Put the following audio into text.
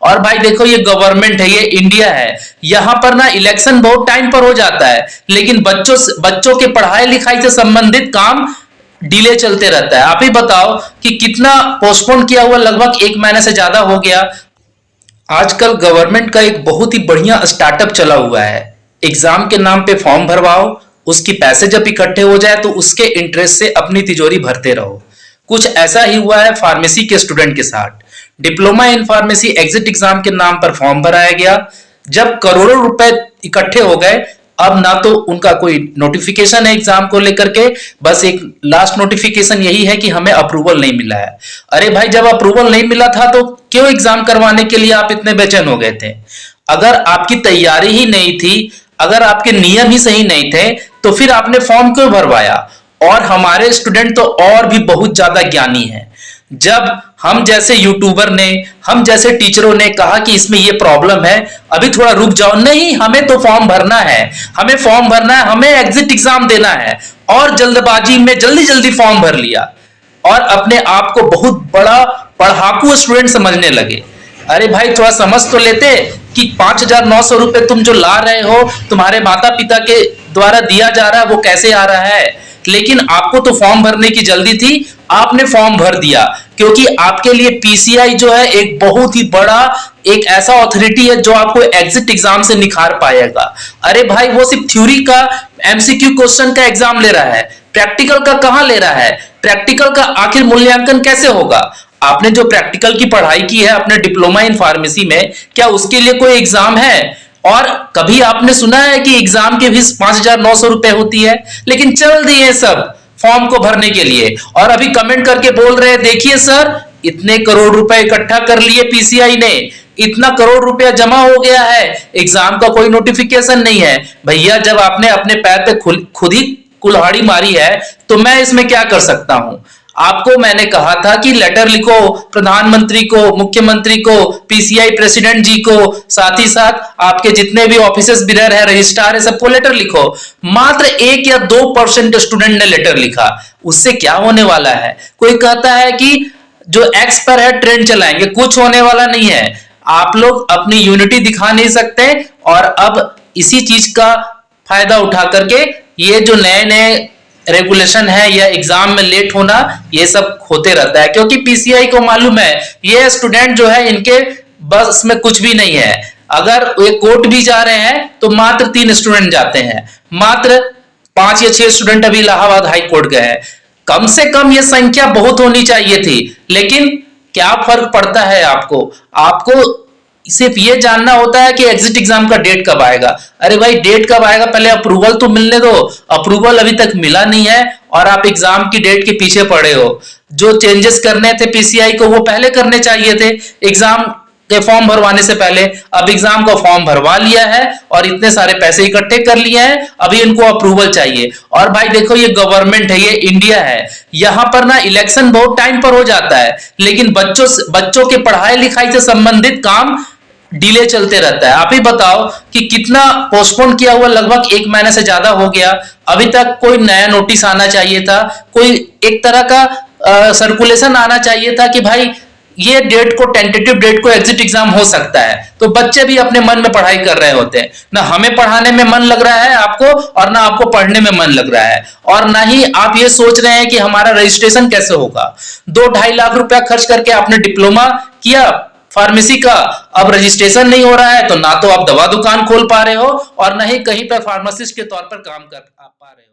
और भाई देखो, ये गवर्नमेंट है, ये इंडिया है। यहाँ पर ना इलेक्शन बहुत टाइम पर हो जाता है, लेकिन बच्चों के पढ़ाई लिखाई से संबंधित काम डिले चलते रहता है। आप ही बताओ कि कितना पोस्टपोन किया हुआ, लगभग 1 महीने से ज्यादा हो गया। आजकल गवर्नमेंट का एक बहुत ही बढ़िया स्टार्टअप चला हुआ है। एग्जाम के नाम पे फॉर्म भरवाओ, उसकी पैसे जब इकट्ठे हो जाए तो उसके इंटरेस्ट से अपनी तिजोरी भरते रहो। कुछ ऐसा ही हुआ है फार्मेसी के स्टूडेंट के साथ। Diploma in pharmacy exit exam के नाम पर फॉर्म भराया गया। जब करोड़ों रुपए इकट्ठे हो गए, अब ना तो उनका कोई नोटिफिकेशन है एग्जाम को लेकर के, बस एक लास्ट नोटिफिकेशन यही है कि हमें अप्रूवल नहीं मिला है। अरे भाई, जब अप्रूवल नहीं मिला था तो क्यों एग्जाम करवाने के लिए आप इतने बेचैन हो गए थे? अगर आपकी तैयारी ही नहीं थी, अगर आपके नियम ही सही नहीं थे, तो फिर आपने फॉर्म क्यों भरवाया? और हमारे स्टूडेंट तो और भी बहुत ज्यादा ज्ञानी हैं। जब हम जैसे यूट्यूबर ने, हम जैसे टीचरों ने कहा कि इसमें ये प्रॉब्लम है, अभी थोड़ा रुक जाओ, नहीं, हमें तो फॉर्म भरना है, हमें फॉर्म भरना है, हमें एग्जिट एग्जाम देना है, और जल्दबाजी में जल्दी जल्दी फॉर्म भर लिया और अपने आप को बहुत बड़ा पढ़ाकू स्टूडेंट समझने लगे। अरे भाई, थोड़ा समझ तो लेते कि 5,900 रुपए तुम जो ला रहे हो, तुम्हारे माता पिता के द्वारा दिया जा रहा है, वो कैसे आ रहा है? लेकिन आपको तो फॉर्म भरने की जल्दी थी, आपने फॉर्म भर दिया, क्योंकि आपके लिए पीसीआई जो है एक बहुत ही बड़ा, एक ऐसा अथॉरिटी है जो आपको एग्जिट एग्जाम से निखार पाएगा। अरे भाई, वो सिर्फ थ्योरी का एमसीक्यू क्वेश्चन का एग्जाम ले रहा है, प्रैक्टिकल का कहां ले रहा है? प्रैक्टिकल का आखिर मूल्यांकन कैसे होगा? आपने जो प्रैक्टिकल की पढ़ाई की है अपने डिप्लोमा इन फार्मेसी में, क्या उसके लिए कोई एग्जाम है? और कभी आपने सुना है कि एग्जाम की फीस 5,900 रुपए होती है? लेकिन चल दिए सब फॉर्म को भरने के लिए, और अभी कमेंट करके बोल रहे हैं, देखिए सर, इतने करोड़ रुपए इकट्ठा कर लिए पीसीआई ने, इतना करोड़ रुपया जमा हो गया है, एग्जाम का कोई नोटिफिकेशन नहीं है। भैया, जब आपने अपने पैर पे खुद ही कुल्हाड़ी मारी है, तो मैं इसमें क्या कर सकता हूं? आपको मैंने कहा था कि लेटर लिखो प्रधानमंत्री को, मुख्यमंत्री को, पीसीआई प्रेसिडेंट जी को, साथ ही साथ आपके जितने भी ऑफिसर्स बिरर है, रजिस्ट्रार है, सबको लेटर लिखो। मात्र 1 या 2% स्टूडेंट ने लेटर लिखा। उससे क्या होने वाला है? कोई कहता है कि जो एक्स पर है ट्रेंड चलाएंगे, कुछ होने वाला नहीं है। आप लोग अपनी यूनिटी दिखा नहीं सकते, और अब इसी चीज का फायदा उठा करके ये जो नए नए रेगुलेशन है या एग्जाम में लेट होना, ये सब होते रहता है, क्योंकि पीसीआई को मालूम है ये स्टूडेंट जो है, इनके बस में कुछ भी नहीं है। अगर ये कोर्ट भी जा रहे हैं तो मात्र 3 स्टूडेंट जाते हैं, मात्र 5 या 6 स्टूडेंट अभी इलाहाबाद हाई कोर्ट गए हैं। कम से कम ये संख्या बहुत होनी चाहिए थी, लेकिन क्या फर्क पड़ता है आपको? आपको सिर्फ ये जानना होता है कि एग्जिट एग्जाम का डेट कब आएगा। अरे भाई, डेट कब आएगा, पहले अप्रूवल तो मिलने दो। अप्रूवल अभी तक मिला नहीं है और आप एग्जाम की डेट के पीछे पड़े हो। जो चेंजेस करने थे पीसीआई को, वो पहले करने चाहिए थे, एग्जाम के फॉर्म भरवाने से पहले। अब एग्जाम का फॉर्म भरवा लिया है और इतने सारे पैसे इकट्ठे कर लिए हैं, अभी इनको अप्रूवल चाहिए। और भाई देखो, ये गवर्नमेंट है, ये इंडिया है। यहाँ पर ना इलेक्शन बहुत टाइम पर हो जाता है, लेकिन बच्चों के पढ़ाई लिखाई से संबंधित काम डिले चलते रहता है। आप ही बताओ कि कितना पोस्टपोन किया हुआ, लगभग 1 महीने से ज्यादा हो गया। अभी तक कोई नया नोटिस आना चाहिए था, कोई एक तरह का सर्कुलेशन आना चाहिए था कि भाई ये डेट को, टेंटेटिव डेट को एग्जिट एग्जाम हो सकता है, तो बच्चे भी अपने मन में पढ़ाई कर रहे होते हैं। ना हमें पढ़ाने में मन लग रहा है आपको, और ना आपको पढ़ने में मन लग रहा है, और ना ही आप ये सोच रहे हैं कि हमारा रजिस्ट्रेशन कैसे होगा। 2-2.5 लाख रुपया खर्च करके आपने डिप्लोमा किया फार्मेसी का, अब रजिस्ट्रेशन नहीं हो रहा है, तो ना तो आप दवा दुकान खोल पा रहे हो, और ना ही कहीं पर फार्मासिस्ट के तौर पर काम कर पा रहे हो।